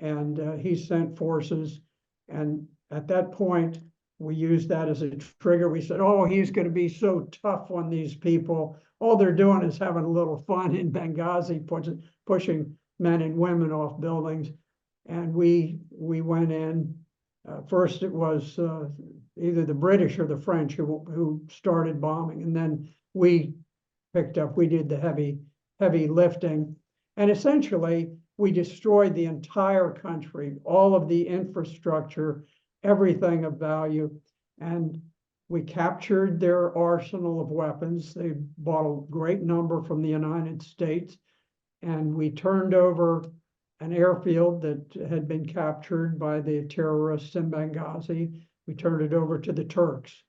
And he sent forces. And at that point, we used that as a trigger. We said, oh, he's going to be so tough on these people. All they're doing is having a little fun in Benghazi, pushing men and women off buildings. And we went in. First, it was either the British or the French who started bombing, and then we picked up. We did the heavy lifting, and essentially we destroyed the entire country, all of the infrastructure, everything of value, and we captured their arsenal of weapons. They bought a great number from the United States, and we turned over an airfield that had been captured by the terrorists in Benghazi. We turned it over to the Turks,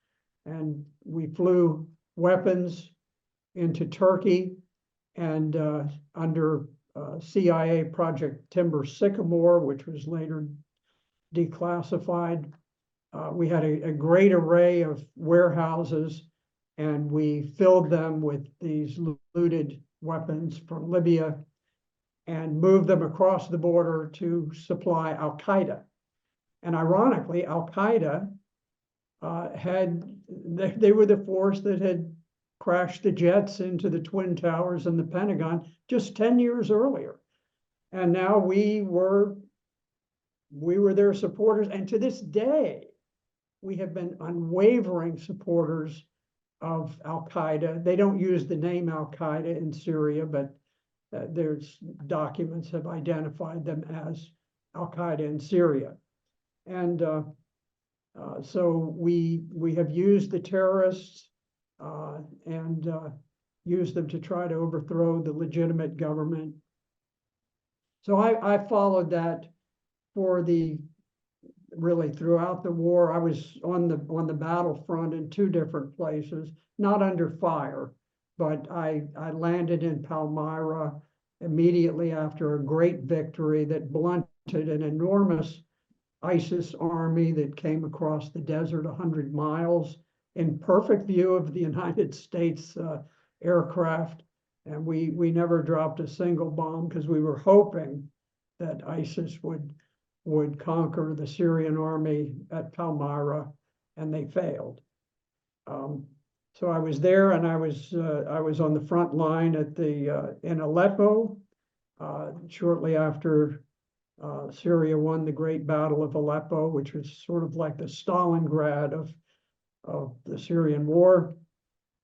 and we flew weapons into Turkey, and under CIA Project Timber Sycamore, which was later declassified, we had a great array of warehouses, and we filled them with these looted weapons from Libya and moved them across the border to supply Al-Qaeda. And ironically, Al-Qaeda they were the force that had crashed the jets into the Twin Towers and the Pentagon just 10 years earlier. And now we were their supporters. And to this day, we have been unwavering supporters of Al-Qaeda. They don't use the name Al-Qaeda in Syria, but there's documents have identified them as Al-Qaeda in Syria. And so we have used the terrorists and used them to try to overthrow the legitimate government. So I followed that for really throughout the war. I was on the battlefront in 2 different places, not under fire, but I landed in Palmyra immediately after a great victory that blunted an enormous ISIS army that came across the desert 100 miles in perfect view of the United States aircraft. And we never dropped a single bomb because we were hoping that ISIS would conquer the Syrian army at Palmyra, and they failed. So I was there, and I was on the front line in Aleppo shortly after Syria won the Great Battle of Aleppo, which was sort of like the Stalingrad of the Syrian war.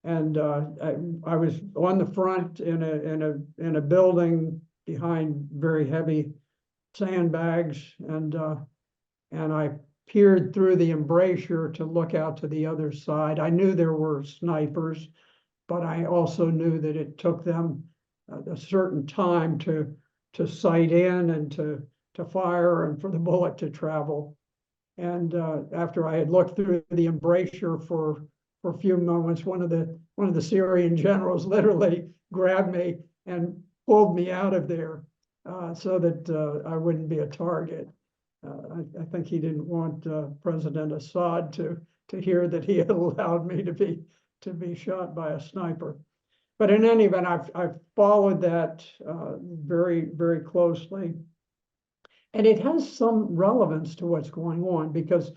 And I was on the front in a building behind very heavy sandbags, and I peered through the embrasure to look out to the other side. I knew there were snipers, but I also knew that it took them a certain time to sight in and to fire and for the bullet to travel. And after I had looked through the embrasure for a few moments, one of the Syrian generals literally grabbed me and pulled me out of there so that I wouldn't be a target. I think he didn't want President Assad to hear that he had allowed me to be shot by a sniper. But in any event, I've followed that very, very closely. And it has some relevance to what's going on, because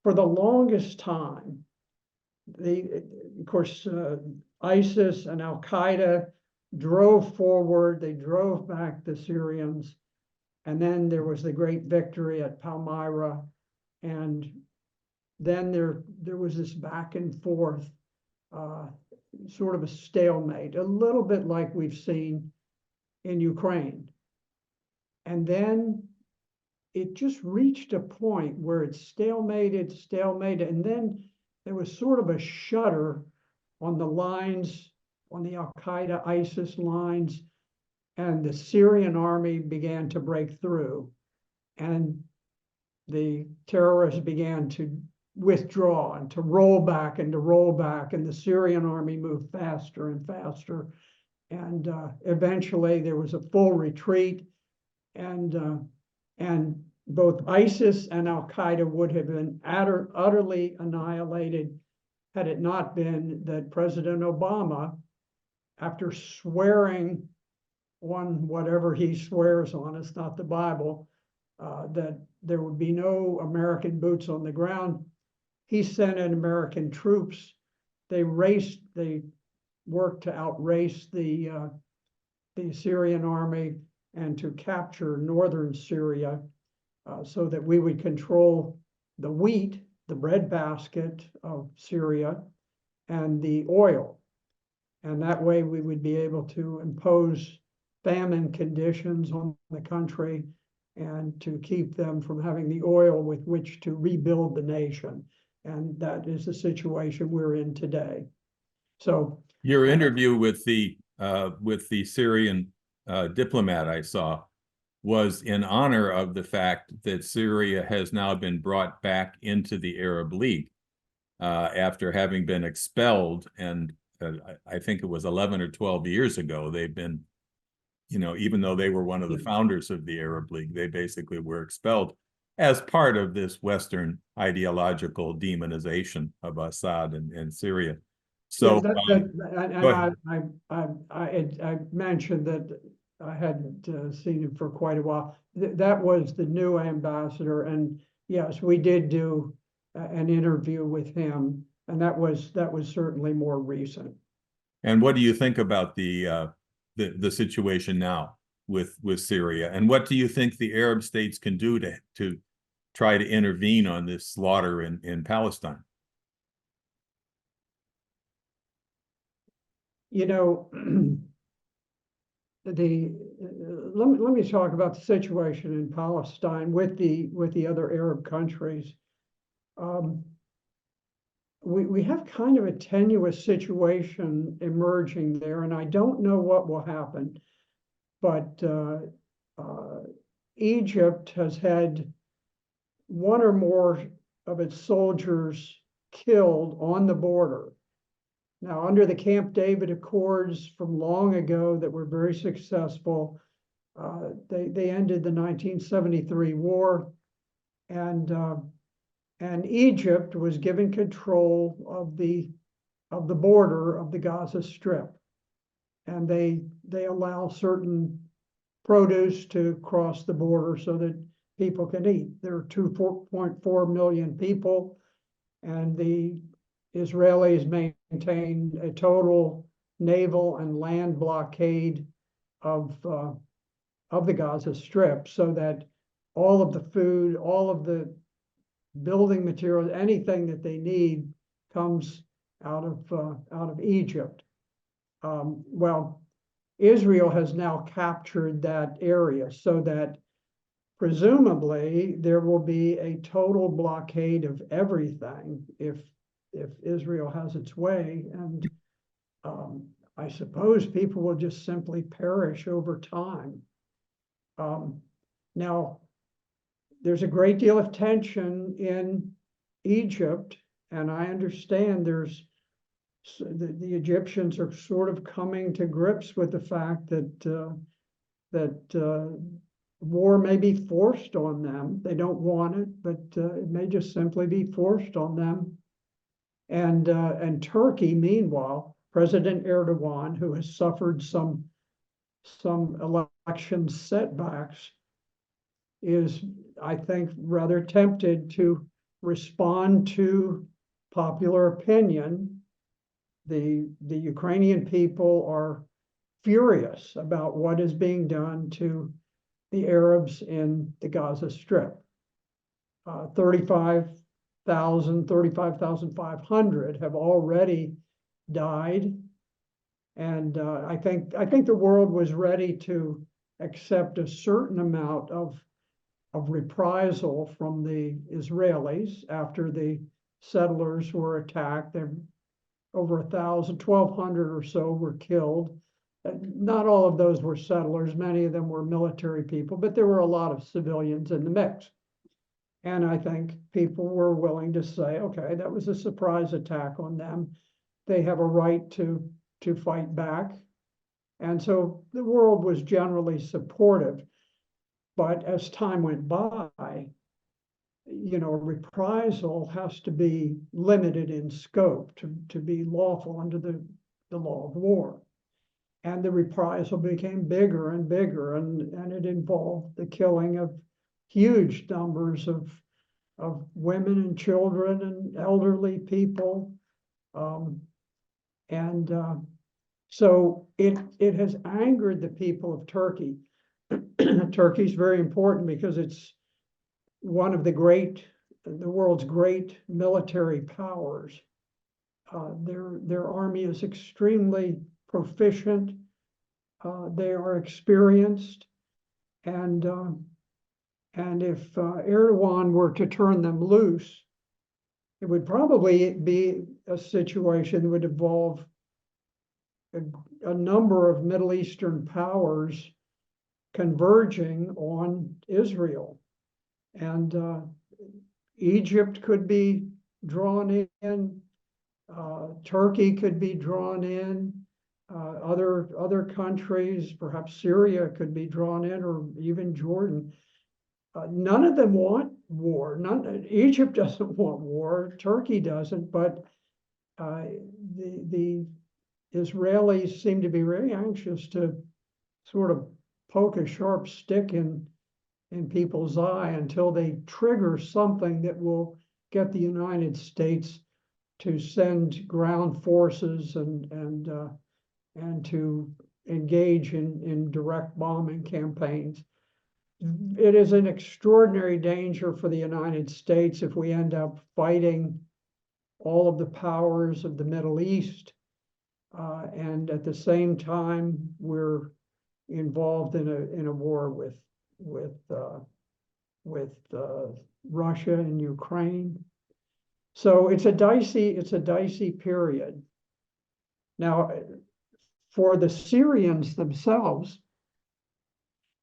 for the longest time, of course, ISIS and Al-Qaeda drove forward, they drove back the Syrians, and then there was the great victory at Palmyra, and then there was this back and forth, sort of a stalemate, a little bit like we've seen in Ukraine. And then it just reached a point where it stalemated, and then there was sort of a shudder on the lines, on the Al-Qaeda, ISIS lines, and the Syrian army began to break through, and the terrorists began to withdraw and to roll back and to roll back, and the Syrian army moved faster and faster, and eventually there was a full retreat, and both ISIS and Al-Qaeda would have been utterly annihilated had it not been that President Obama, after swearing on whatever he swears on, it's not the Bible, that there would be no American boots on the ground, he sent in American troops. They worked to outrace the Syrian army and to capture northern Syria, so that we would control the wheat, the breadbasket of Syria, and the oil. And that way we would be able to impose famine conditions on the country and to keep them from having the oil with which to rebuild the nation. And that is the situation we're in today. So your interview with the Syrian diplomat I saw was in honor of the fact that Syria has now been brought back into the Arab League after having been expelled. And I think it was 11 or 12 years ago, they've been, even though they were one of the founders of the Arab League, they basically were expelled as part of this Western ideological demonization of Assad and Syria. So I mentioned that I hadn't seen him for quite a while. That was the new ambassador, and yes, we did do an interview with him, and that was certainly more recent. And what do you think about the situation now with Syria, and what do you think the Arab states can do to try to intervene on this slaughter in Palestine? Let me talk about the situation in Palestine with the other Arab countries. We have kind of a tenuous situation emerging there, and I don't know what will happen. But Egypt has had one or more of its soldiers killed on the border. Now, under the Camp David Accords from long ago that were very successful, they ended the 1973 war, and Egypt was given control of the border of the Gaza Strip, and they allow certain produce to cross the border so that people can eat. There are 2.4 million people, and the Israelis maintain a total naval and land blockade of the Gaza Strip, so that all of the food, all of the building materials, anything that they need comes out of Egypt. Well, Israel has now captured that area, so that presumably there will be a total blockade of everything if Israel has its way, and I suppose people will just simply perish over time. Now, there's a great deal of tension in Egypt, and I understand the Egyptians are sort of coming to grips with the fact that war may be forced on them. They don't want it, but it may just simply be forced on them. And Turkey, meanwhile, President Erdogan, who has suffered some election setbacks, is, I think, rather tempted to respond to popular opinion. The Ukrainian people are furious about what is being done to the Arabs in the Gaza Strip. 35,500 have already died. And I think the world was ready to accept a certain amount of reprisal from the Israelis after the settlers were attacked. There over 1,200 or so were killed. Not all of those were settlers. Many of them were military people, but there were a lot of civilians in the mix. And I think people were willing to say, okay, that was a surprise attack on them. They have a right to fight back. And so the world was generally supportive. But as time went by, reprisal has to be limited in scope to be lawful under the law of war. And the reprisal became bigger and bigger, and it involved the killing of huge numbers of women and children and elderly people. So it has angered the people of Turkey. Turkey is very important because it's one of the world's great military powers. Their army is extremely proficient. They are experienced, and if Erdogan were to turn them loose, it would probably be a situation that would involve a number of Middle Eastern powers converging on Israel. And Egypt could be drawn in, Turkey could be drawn in, other countries, perhaps Syria could be drawn in, or even Jordan. None of them want war. Egypt doesn't want war. Turkey doesn't, but the Israelis seem to be very anxious to sort of poke a sharp stick in people's eye until they trigger something that will get the United States to send ground forces and to engage in direct bombing campaigns. It is an extraordinary danger for the United States if we end up fighting all of the powers of the Middle East, and at the same time we're involved in a war with Russia and Ukraine. So it's a dicey period. Now, for the Syrians themselves,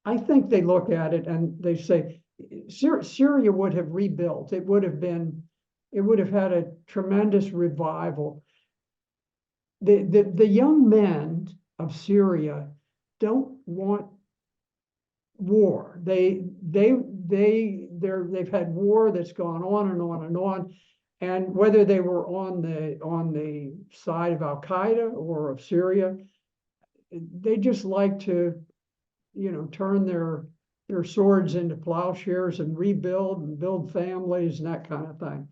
I think they look at it and they say Syria would have rebuilt. It would have had a tremendous revival. The young men of Syria don't want war. They've had war that's gone on and on and on. And whether they were on the side of Al-Qaeda or of Syria, they just like to, turn their swords into plowshares and rebuild and build families and that kind of thing.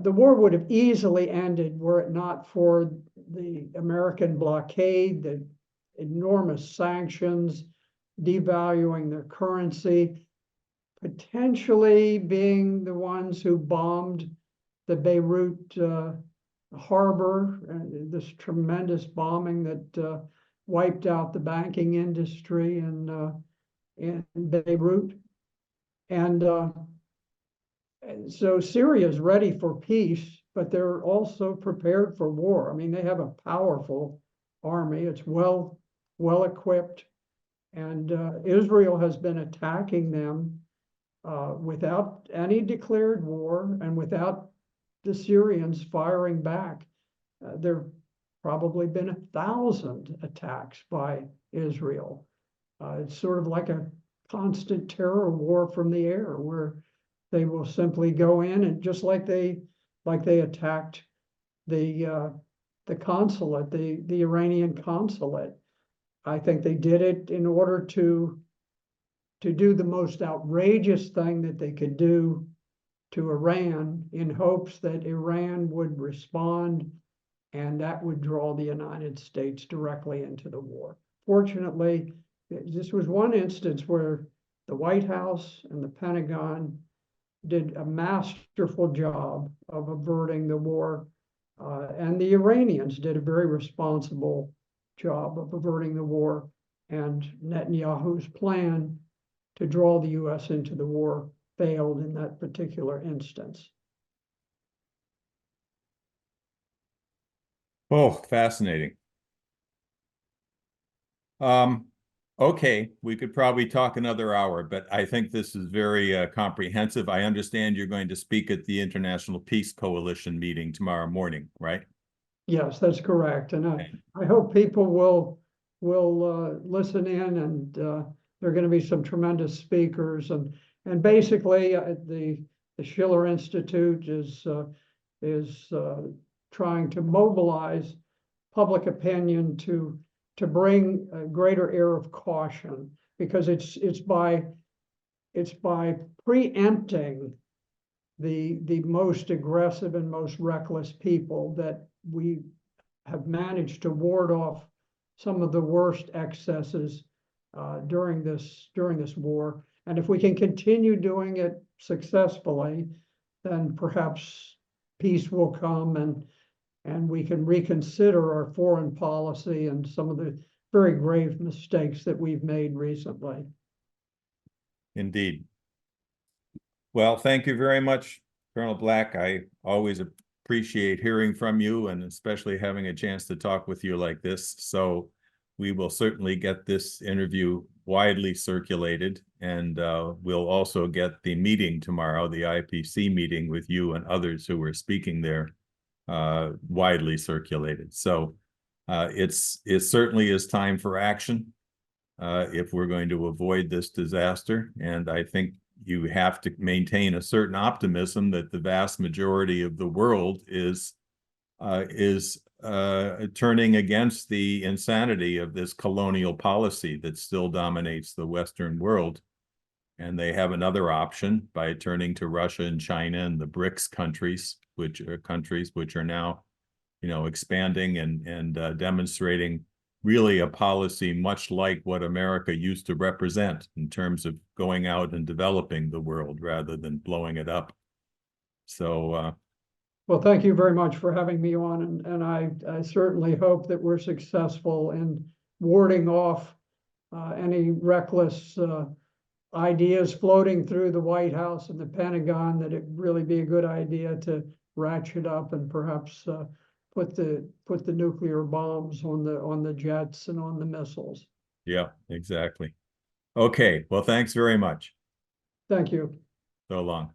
The war would have easily ended were it not for the American blockade, the enormous sanctions, devaluing their currency, potentially being the ones who bombed the Beirut harbor, this tremendous bombing that wiped out the banking industry in Beirut. And so Syria is ready for peace, but they're also prepared for war. I mean, they have a powerful army. It's well equipped, and Israel has been attacking them without any declared war and without the Syrians firing back. There have probably been 1,000 attacks by Israel. It's sort of like a constant terror war from the air, where they will simply go in and just like they attacked the consulate, the Iranian consulate. I think they did it in order to do the most outrageous thing that they could do to Iran, in hopes that Iran would respond and that would draw the United States directly into the war. Fortunately, this was one instance where the White House and the Pentagon did a masterful job of averting the war, and the Iranians did a very responsible job of averting the war, and Netanyahu's plan to draw the U.S. into the war failed in that particular instance. Oh, fascinating. Okay, we could probably talk another hour, but I think this is very comprehensive. I understand you're going to speak at the International Peace Coalition meeting tomorrow morning, right? Yes, that's correct. And I hope people will listen in, and there are going to be some tremendous speakers. And basically, the Schiller Institute is trying to mobilize public opinion to bring a greater air of caution, because it's by preempting the most aggressive and most reckless people that we have managed to ward off some of the worst excesses during this war. And if we can continue doing it successfully, then perhaps peace will come, and we can reconsider our foreign policy and some of the very grave mistakes that we've made recently. Indeed. Well, thank you very much, Colonel Black. I always appreciate hearing from you, and especially having a chance to talk with you like this. So we will certainly get this interview widely circulated, and we'll also get the meeting tomorrow, the IPC meeting with you and others who were speaking there, widely circulated. So it certainly is time for action if we're going to avoid this disaster. And I think you have to maintain a certain optimism that the vast majority of the world is turning against the insanity of this colonial policy that still dominates the Western world. And they have another option by turning to Russia and China and the BRICS countries, which are now, expanding and demonstrating really a policy much like what America used to represent in terms of going out and developing the world rather than blowing it up. So, well, thank you very much for having me on, and I certainly hope that we're successful in warding off any reckless ideas floating through the White House and the Pentagon, that it'd really be a good idea to ratchet up and perhaps put the nuclear bombs on the jets and on the missiles. Yeah, exactly. Okay, well, thanks very much. Thank you. So long.